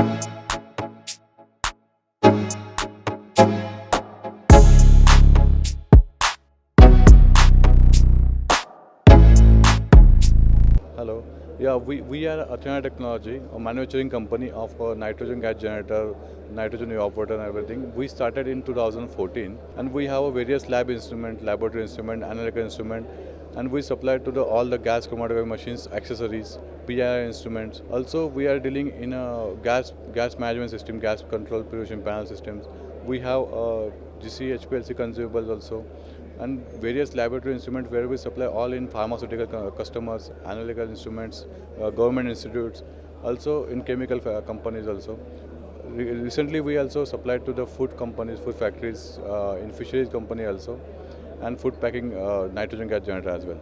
Hello. Yeah, we are Athena Technology, a manufacturing company of a nitrogen gas generator, nitrogen evaporator and everything. We started in 2014 and we have a various lab instrument, laboratory instrument, analytical instrument, and we supply to all the gas chromatography machines, accessories, PIR instruments. Also, we are dealing in a gas management system, gas control purification panel systems. We have GC, HPLC consumables also, and various laboratory instruments where we supply all in pharmaceutical customers, analytical instruments, government institutes, also in chemical companies also. Recently we also supplied to the food companies, food factories, in fisheries company also, and food packing nitrogen gas generator as well.